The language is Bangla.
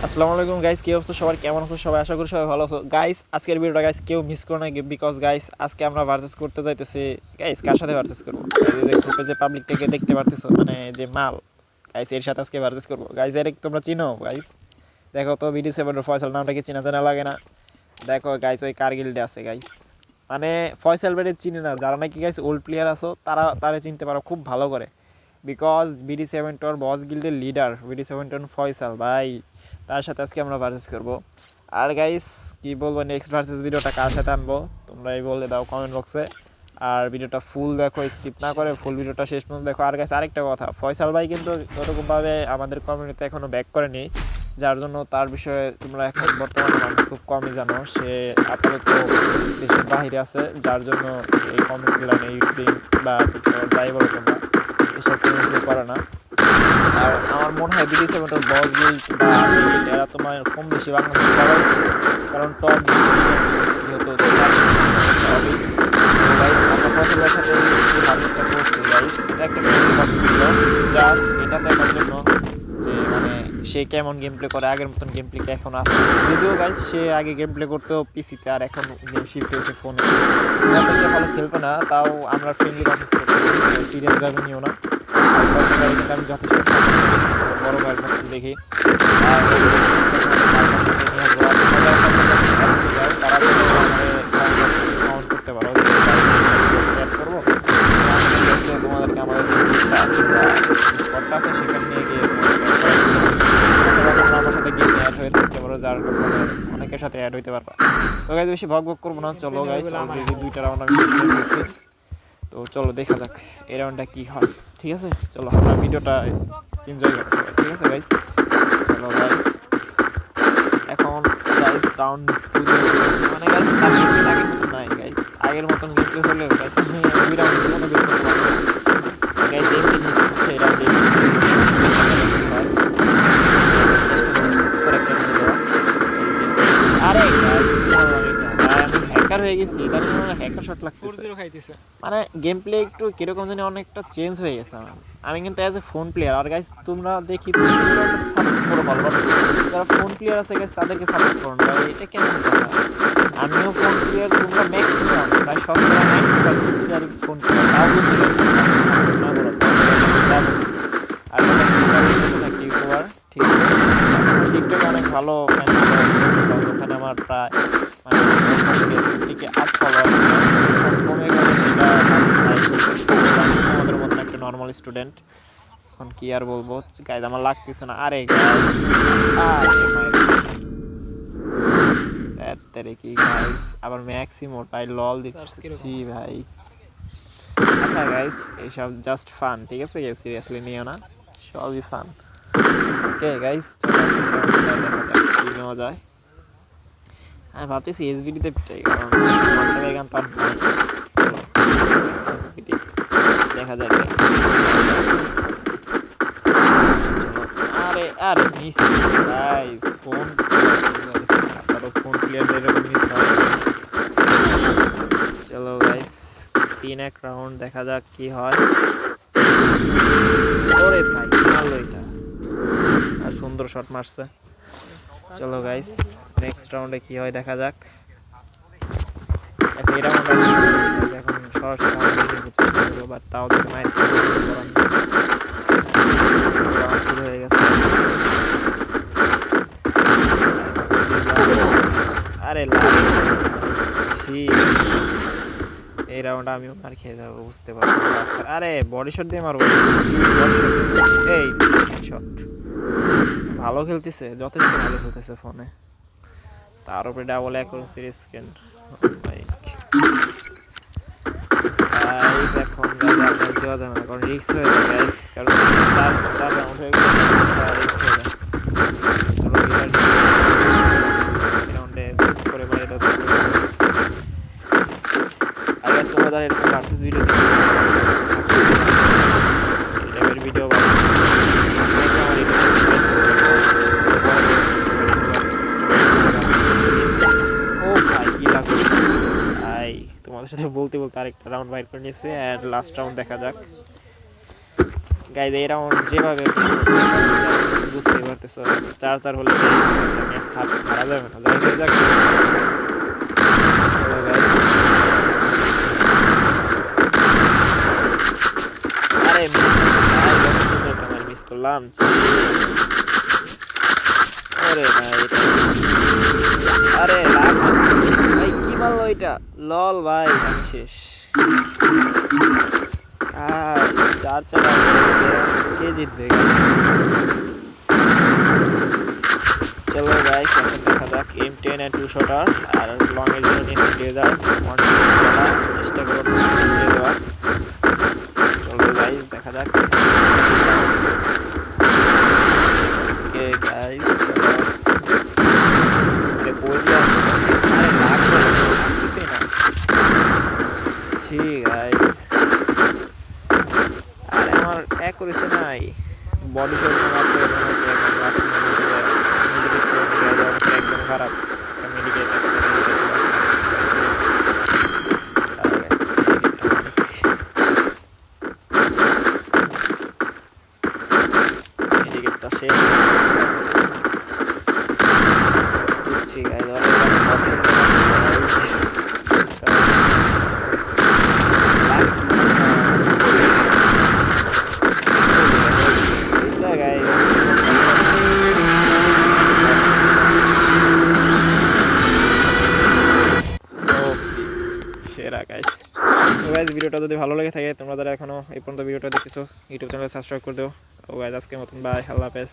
আসসালামু আলাইকুম গাইস, কি অবস্থা সবার? কেমন আছো সবাই? আশা করি সবাই ভালো আছো গাইস। আজকের ভিডিওটা গাইস কেউ মিস করো না, বিকজ গাইস আজকে আমরা ভার্সেস করতে যাইতেছি। গাইস কার সাথে ভার্সেস করব? এই যে গ্রুপে যে পাবলিকটাকে দেখতে পারতেছো, মানে যে মাল, গাইস এর সাথে আজকে ভার্সেস করব। গাইস এর তোমরা চিনো? গাইস দেখো তো, BD7 এর ফয়সাল নামটা কি চেনা জানা লাগে না? দেখো গাইস ওই কারগিলডে আছে গাইস। মানে ফয়সাল বেড়ে চিনি না, যারা নাকি গাইস ওল্ড প্লেয়ার আছো তারা তারে চিনতে পারো খুব ভালো করে, বিকজ BD7 টোর বস গিল্ডের লিডার BD7 ফয়সাল ভাই। তার সাথে আজকে আমরা ভার্সেস করব। আর গাইস কি বলবো, নেক্সট ভার্সেস ভিডিওটা কার সাথে আনবো তোমরাই বলে দাও কমেন্ট বক্সে। আর ভিডিওটা ফুল দেখো, স্কিপ না করে ফুল ভিডিওটা শেষ পর্যন্ত দেখো। আর গাইস আরেকটা কথা, ফয়সাল ভাই কিন্তু ওরকমভাবে আমাদের কমিউনিটিতে এখনো ব্যাক করেনি, যার জন্য তার বিষয়ে তোমরা এখন বর্তমানে মানুষ খুব কমই জানো। সে আপাতত দেশের বাহিরে আছে, যার জন্য এই কমিউনিটি লাইনে ইউটিউবিং বা যাই বলো তোমরা এসব কোনো করে না। আর আমার মনে হয় BD7 বস গিল্ড বা আর্মি গিল্ড এরা তোমার কম বেশি বাংলাদেশে সবাই, কারণ টপ যেহেতু সবই। গাইস আমরা পছন্দের সাথে এই হার্ভেস্টটা করছি গাইস, এটা একটা ছিল জাস্ট এটা দেখার জন্য যে মানে সে কেমন গেম প্লে করে, আগের মতন গেম প্লে কি এখন আছে। যদিও গাইস সে আগে গেম প্লে করতো পিসিতে, আর এখন গেম শিফট হয়েছে ফোনে। ভালো খেলবে না, তাও আমরা ফ্রেন্ডলি ভার্সেস করতে সিরিয়াস ভাবে নিও না। কিন্তু আমি যথেষ্ট বড় ভাইয়ের মতন দেখি। আর কাউন্ট করতে পারো করবো তোমাদেরকে আমাদের স্পটটা আছে সেখানে নিয়ে গিয়ে আমার সাথে গেমে অ্যাড হয়ে থাকতে পারো, যার অনেকের সাথে অ্যাড হইতে পারবা। তো গাইজ বেশি ভগ ভগ করবো না, চলো গাইজ অলরেডি 2টা রাউন্ড আমি খেলছি। তো চলো দেখা যাক এই রাউন্ডটা কি হয়। ঠিক আছে, চলো আমরা ভিডিওটা এনজয় করতে সবাই। ঠিক আছে গাইজ, চলো গাইজ এখন গাইজ রাউন্ড 2 মানে গাইজ আগের মতন নাই গাইজ, আগের মতন গেমপ্লে হলেও গাইজ আমি 2 রাউন্ড মনে বের করতে পারবো গাইজ। এই মিস করছে এই রাউন্ডে আরে আমি হ্যাকার হয়ে গেছি, তার জন্য হ্যাকার শট লাগতেছে। মানে গেম প্লে একটু কিরকম জানি অনেকটা চেঞ্জ হয়ে গেছে আমার। আমি কিন্তু অ্যাজ এ ফোন প্লেয়ার, আর গাইস তোমরা দেখি সাপোর্ট করো ভালো, বাট যারা ফোন প্লেয়ার আছে গাইস তাদেরকে সাপোর্ট করো না, এটা কেমন কথা? আমিও ফোন প্লেয়ার, তোমরা ম্যাক্সিমাম প্রায় 90% প্লেয়ার ফোন প্লেয়ার, তাও বুঝতে পারছি না বলো আর নাকি ইউটিউবার। ঠিক আছে, টিকটকে অনেক ভালো ফ্যান ওখানে আমার প্রায় মানে থেকে 8 ফলোয়ার কমে গেলে সেটা আমাদের মতন একটা নর্মাল স্টুডেন্ট। এখন কি আর বলবো গাইজ, আমার লাগতেছে না। আরে গাইজ কি গাইজ আবার ম্যাক্সিমো তাই লল দিচ্ছি ভাই। আচ্ছা গাইজ এইসব জাস্ট ফান, ঠিক আছে, কেউ সিরিয়াসলি নিও না, সবই ফান। ওকে গাইজ কি নেওয়া যায়। আমি ভাবতেছি SBDতে পিটাই, কারণ গান তার SBD দেখা যায়। আরে আরে মিস গাইস, ফোন ফোন প্লেয়ারদের এরকম মিস হয়। চলো গাইস 3-1 রাউন্ড, দেখা যাক কি হয়। ওরে ভাই মারলো এটা, আর সুন্দর শট মারছে। চলো গাইস নেক্সট রাউন্ডে কি হয় দেখা যাক। এই রাউন্ডে এখন সরাসরি চেষ্টা করবো, বাট তাও যদি মায়ের শুরু হয়ে গেছে। আরে এই রাউন্ড আমিও মার খেয়ে যাবো বুঝতে পারবো। আরে বডি শট দিয়ে মারবো, এই শট ভালো খেলতেছে, যথেষ্ট ভালো খেলতেছে ফোনে, তার উপরে ডাবল অ্যাকুরেসি স্ক্রিন। এখন দেওয়া যাবে না, কারণ রিস্ক হয়ে যায় গাইস, কারণ 4 রাউন্ড হয়ে গেলে রিস্ক হয়ে যায়। রাউন্ডে করে মারে দাও। আর গাইস তোমরা যারা এরকম ভার্সেস ভিডিও দেখতে টাইপের ভিডিও ও ভাই কি লাগবে ভাই, তোমাদের সাথে বলতে বলতে আরেকটা রাউন্ড বাইর করে নিয়েছে। আর লাস্ট রাউন্ড দেখা যাক গাইস। এই রাউন্ড যেভাবে বুঝতেই পারতেছো 4-4 হলে ম্যাচ হারা যাবে না। যাই হোক যাক, চলো guys। আরে মিস ভাই, কত সুন্দর তোমার মিস করলাম। ওরে ভাই আরে লাগ না। ভাই কি মারলো এটা, লল ভাই আমি শেষ। আর 4-4 কে জিতবে? চলো গাইস, এখন দেখা যাক M10 and 2 shotter R long এর জন্য নিচ্ছি ডেজার্ট 1 চেষ্টা করব দিয়ে দেওয়ার। চলো গাইস দেখা যাক। ওকে গাইস চলো। আরে কই দিয়া, আরে লাগতেছে না। ছি গাইস, আরে আমার এক করেছে নাই বডি শট মারতে মনে হচ্ছে একদম লাস্ট মিনিটে মেডিকেট করে নিয়ে যাওয়া অবস্থা একদম খারাপ। মেডিকেট মেডিকেটটা শেষ বুঝছি গাইস। সেরা গাইস। তো গাইস ভিডিওটা যদি ভালো লেগে থাকে, তোমরা যারা এখনো এই পর্যন্ত ভিডিওটা দেখতেছো ইউটিউব চ্যানেলে সাবস্ক্রাইব করে দিও। ও গাইস আজকের মতন বাই, আল্লাহ হাফেজ।